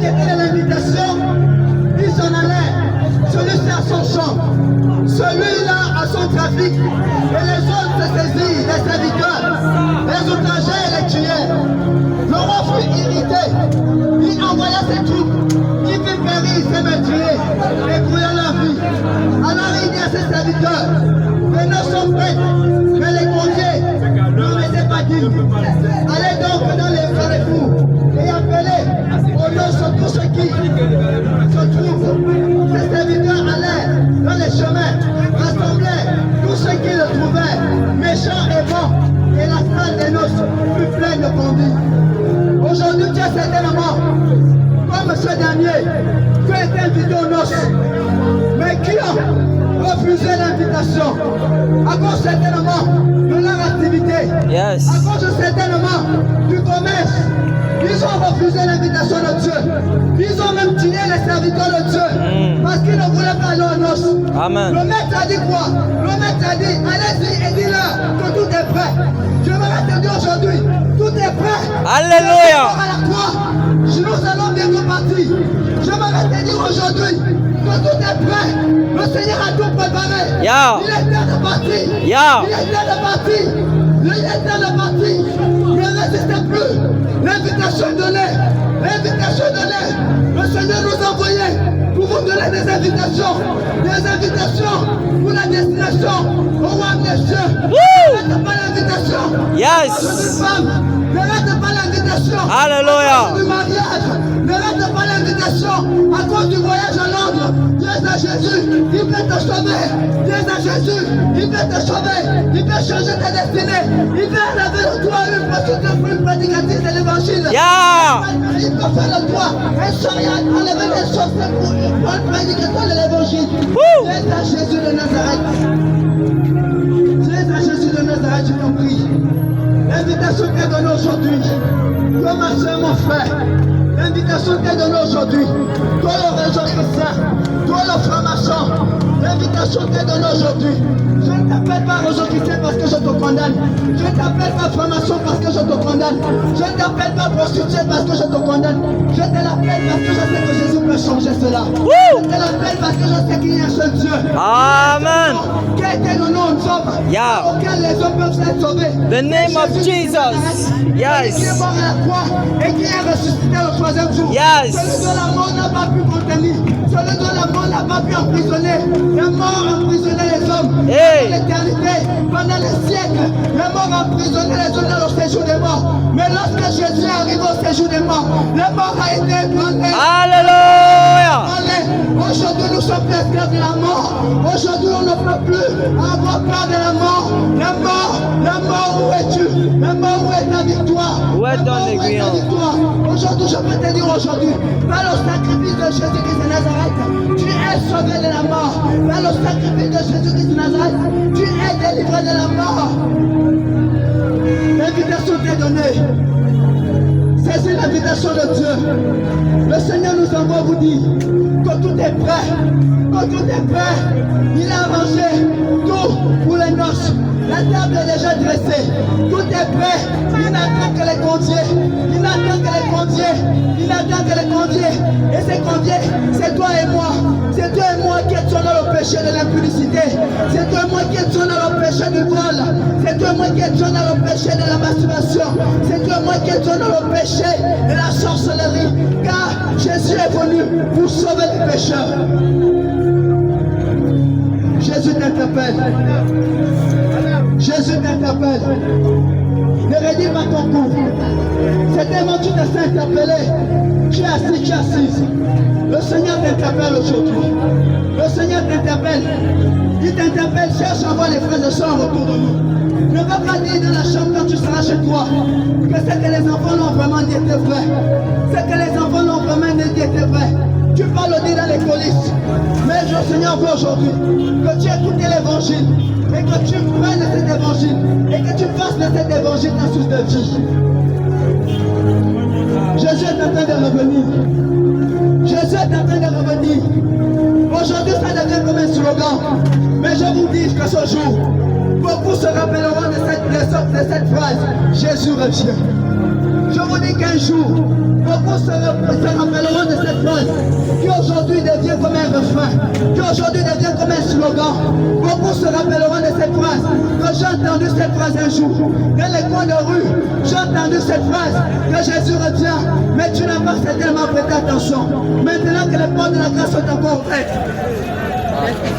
qui était de l'invitation, il s'en allait. Celui-ci à son champ, celui-là à son trafic. Et les autres se saisirent, les serviteurs, les outragés et les tuaient. Le roi fut irrité. Il envoya ses troupes. Il fit périr ses meurtriers et brûla leur vie. Alors il dit à ses serviteurs, les noces sont prêtes, mais les conviés ne laissez pas dignes. Allez donc dans les carrefours et appelez aux noces tous ceux qui se trouvent. Ses serviteurs allèrent dans les chemins, rassemblaient tous ceux qui le trouvaient, méchants et bons, et la salle des noces fut pleine de convives. Aujourd'hui, tu as certainement, comme ce dernier, tu as été invité aux noces, mais qui a refusé l'invitation à cause certainement de leur activité, Yes. à cause certainement du commerce. Ils ont refusé l'invitation de Dieu. Ils ont même tué les serviteurs de Dieu parce qu'ils ne voulaient pas aller aux noces. Amen. Le maître a dit quoi? Le maître a dit, allez-y et dis-leur que tout est prêt. Je vais te dire aujourd'hui, tout est prêt. Alléluia. À la croix, nous allons bientôt partir. Je vais te dire aujourd'hui que tout est prêt. Le Seigneur a tout préparé. Yeah. Il est temps de partir. Yeah. Il est temps de partir. Il est temps de partir. Ne résistez plus. L'invitation est donnée. L'invitation est donnée. Le Seigneur nous a envoyés pour vous donner des invitations. Des invitations pour la destination au royaume des cieux. Ne rate pas l'invitation. Yes. Une femme. Ne rate pas l'invitation. Alléluia. À cause du mariage. Ne rate pas l'invitation à cause du voyage à Londres. Dieu à Jésus, il peut te sauver. Dieu à Jésus, il peut te sauver. Il peut changer ta destinée. Il peut enlever de toi une petite plume prédicatrice de l'évangile. Yeah. Il peut faire de toi un chariot, enlever les choses pour une prédicateur de l'évangile. Dieu à Jésus de Nazareth. Dieu à Jésus de Nazareth, je t'en prie. L'invitation t'est donnée aujourd'hui. Toi, ma soeur, mon frère. L'invitation t'est donnée aujourd'hui. Toi, le réseau chrétien. Toi, le franc-maçon. L'invitation t'est donnée aujourd'hui. Je ne t'appelle pas réseau chrétien parce que je te condamne. Je ne t'appelle pas franc-maçon parce que je te condamne. Je ne t'appelle pas prostituée parce que je te condamne. Je te l'appelle parce que je sais que Jésus peut changer cela. Je te l'appelle parce que je sais qu'il y a un seul Dieu. Amen. Quel était le nom de homme Yeah. auquel les hommes peuvent être sauvés? The name of Jesus. Yes. Qui est mort à la croix et qui est ressuscité le troisième jour. Yes. Celui dont la mort n'a pas pu contenir. Celui dont la mort n'a pas pu emprisonner. La mort emprisonnait les hommes. Hey. Pendant l'éternité, pendant les siècles, la mort emprisonnait les hommes dans le séjour des morts. Mais lorsque Jésus est arrivé au séjour des morts, la mort a été ébranlée. Alléluia. Aujourd'hui, nous sommes esclaves de la mort. Aujourd'hui, on ne peut plus avoir peur de la mort. La mort, où es-tu? La mort, où est ta victoire? Où est La ton mort, aiguillon? ta victoire? Aujourd'hui, je peux te dire aujourd'hui, par le sacrifice de Jésus-Christ de Nazareth, tu es sauvé de la mort. Par le sacrifice de Jésus-Christ de Nazareth, tu es délivré de la mort. L'invitation t'est donnée. Saisis l'invitation de Dieu. Le Seigneur nous envoie vous dire que tout est prêt. Que tout est prêt. Il a arrangé tout pour les noces. La table est déjà dressée. Tout est prêt. Il n'attend que les conviés. Il n'attend que les conviés. Il n'attend que les conviés. Et ces conviés, c'est toi et moi. C'est toi et moi qui étions dans le péché de l'impudicité. C'est toi et moi qui étions dans le péché du vol. C'est toi et moi qui étions dans le péché de la masturbation. C'est toi et moi qui étions dans le péché de la sorcellerie. Car Jésus est venu pour sauver les pécheurs. Jésus t'interpelle. Jésus t'interpelle. Ne redis pas ton coup. C'est tellement tu te sens interpellé. Tu es assis, tu es assise. Le Seigneur t'interpelle aujourd'hui. Le Seigneur t'interpelle. Il t'interpelle, cherche à voir les frères et sœurs autour de nous. Ne va pas dire dans la chambre quand tu seras chez toi que ce que les enfants l'ont vraiment dit était vrai. Ce que les enfants l'ont vraiment dit était vrai. Tu peux le dire dans les coulisses. Mais le Seigneur veut aujourd'hui que tu écoutes l'évangile et que tu prennes cet évangile et que tu fasses de cet évangile ta source de vie. Jésus est en train de revenir. Jésus est en train de revenir. Aujourd'hui, ça devient comme un slogan. Mais je vous dis que ce jour, beaucoup se rappelleront de cette phrase. Jésus revient. Je vous dis qu'un jour, beaucoup Beaucoup se rappelleront de cette phrase qui aujourd'hui devient comme un refrain, qui aujourd'hui devient comme un slogan. Beaucoup se rappelleront de cette phrase. Quand j'ai entendu cette phrase un jour, dans les coins de rue, j'ai entendu cette phrase que Jésus retient, mais tu n'as pas certainement prêté attention. Maintenant que les portes de la grâce sont encore ouvertes,